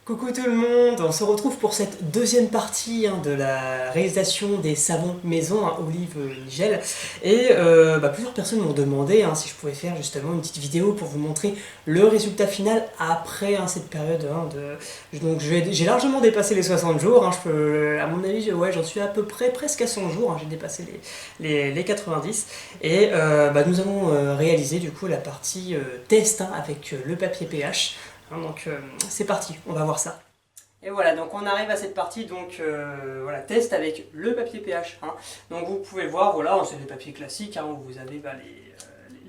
Coucou tout le monde, on se retrouve pour cette deuxième partie de la réalisation des savons maison, Olive Nigel. Et plusieurs personnes m'ont demandé si je pouvais faire justement une petite vidéo pour vous montrer le résultat final après cette période Donc j'ai largement dépassé les 60 jours, à mon avis j'en suis à peu près presque à 100 jours, j'ai dépassé les 90. Et nous allons réaliser du coup la partie test avec le papier pH. C'est parti, on va voir ça. Et voilà, donc on arrive à cette partie, test avec le papier pH. Donc vous pouvez voir, voilà, c'est des papiers classiques, où vous avez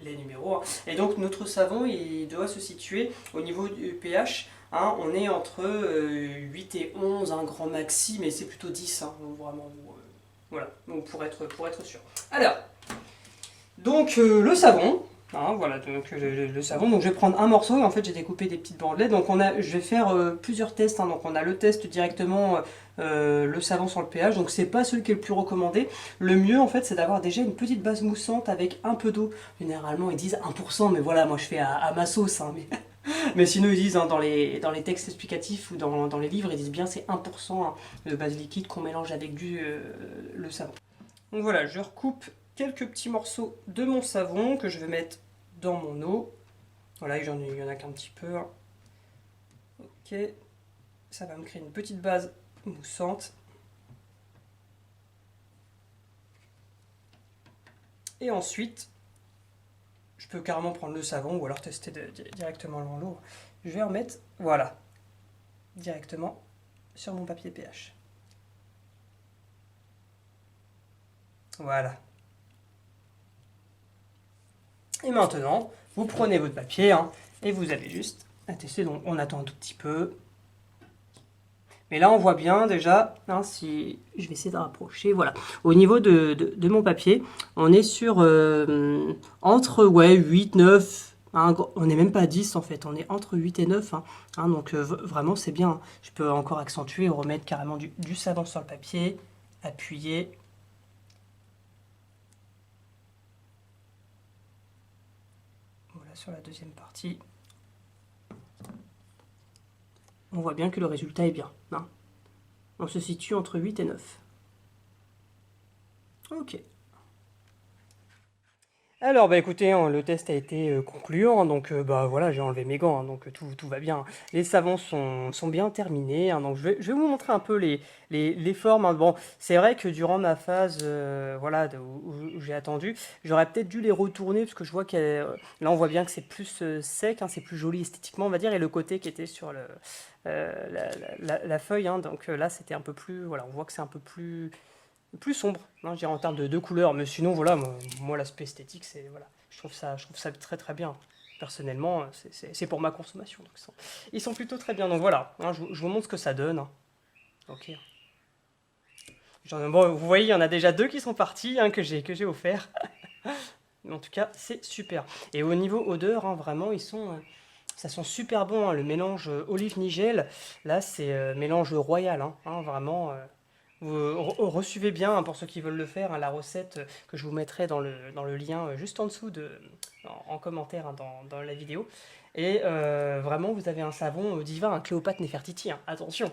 les numéros. Et donc notre savon, il doit se situer au niveau du pH. On est entre 8 et 11, un grand maxi, mais c'est plutôt 10, donc vraiment, voilà, donc pour être sûr. Alors, donc le savon. Voilà, donc le savon. Donc je vais prendre un morceau et en fait j'ai découpé des petites bandelettes. Donc je vais faire plusieurs tests. Donc on a le test directement le savon sur le pH. Donc c'est pas celui qui est le plus recommandé. Le mieux en fait c'est d'avoir déjà une petite base moussante avec un peu d'eau. Généralement ils disent 1%, mais voilà, moi je fais à ma sauce. Mais sinon ils disent dans les textes explicatifs ou dans les livres, ils disent bien c'est 1% de base liquide qu'on mélange avec le savon. Donc voilà, je recoupe quelques petits morceaux de mon savon que je vais mettre dans mon eau. Voilà, il y en a qu'un petit peu. Ok, ça va me créer une petite base moussante. Et ensuite, je peux carrément prendre le savon ou alors tester directement dans l'eau. Je vais en mettre, voilà, directement sur mon papier pH. Voilà. Et maintenant, vous prenez votre papier et vous avez juste à tester. Donc on attend un tout petit peu. Mais là on voit bien déjà, si je vais essayer de rapprocher, voilà. Au niveau de mon papier, on est sur entre 8, 9, on n'est même pas à 10 en fait, on est entre 8 et 9. Donc vraiment c'est bien. Je peux encore accentuer, remettre carrément du savon sur le papier, appuyer. Sur la deuxième partie, on voit bien que le résultat est bien. On se situe entre 8 et 9. Ok. Alors écoutez, le test a été concluant, donc voilà, j'ai enlevé mes gants, donc tout va bien. Les savons sont bien terminés, donc je vais vous montrer un peu les formes. Bon, c'est vrai que durant ma phase où j'ai attendu, j'aurais peut-être dû les retourner, parce que je vois que là on voit bien que c'est plus sec, c'est plus joli esthétiquement on va dire, et le côté qui était sur la feuille, donc là c'était un peu plus, voilà, on voit que c'est un peu plus sombre, je dirais en termes de couleurs, mais sinon voilà, moi l'aspect esthétique, c'est voilà, je trouve ça très très bien. Personnellement, c'est pour ma consommation, donc ils sont plutôt très bien. Donc voilà, je vous montre ce que ça donne. Ok. Bon, vous voyez, il y en a déjà deux qui sont partis, que j'ai offert. En tout cas, c'est super. Et au niveau odeur, vraiment, ça sent super bon. Le mélange olive nigel, là, c'est mélange royal, vraiment. Vous recevez bien, pour ceux qui veulent le faire, la recette que je vous mettrai dans le lien juste en dessous, en commentaire dans la vidéo. Et vraiment, vous avez un savon divin, un Cléopâtre Nefertiti, attention.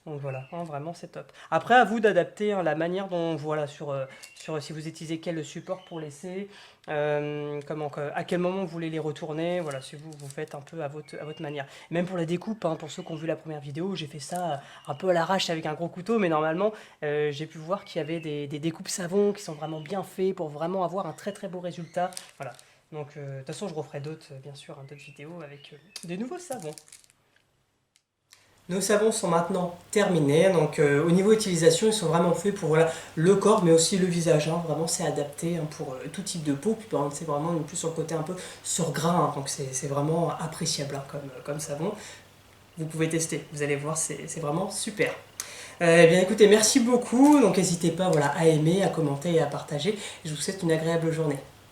Donc voilà, vraiment c'est top. Après, à vous d'adapter la manière dont, voilà, sur si vous utilisez quel support pour laisser, à quel moment vous voulez les retourner, voilà, si vous faites un peu à votre manière. Même pour la découpe, pour ceux qui ont vu la première vidéo, j'ai fait ça un peu à l'arrache avec un gros couteau, mais normalement, j'ai pu voir qu'il y avait des découpes savon qui sont vraiment bien faits pour vraiment avoir un très très beau résultat. Voilà. Donc, de toute façon, je referai d'autres, bien sûr, d'autres vidéos avec des nouveaux savons. Nos savons sont maintenant terminés, donc au niveau utilisation, ils sont vraiment faits pour le corps, mais aussi le visage. Vraiment, c'est adapté pour tout type de peau. Puis c'est vraiment plus sur le côté un peu sur gras, donc c'est vraiment appréciable comme savon. Vous pouvez tester, vous allez voir, c'est vraiment super. Eh bien écoutez, merci beaucoup, donc n'hésitez pas à aimer, à commenter et à partager. Je vous souhaite une agréable journée.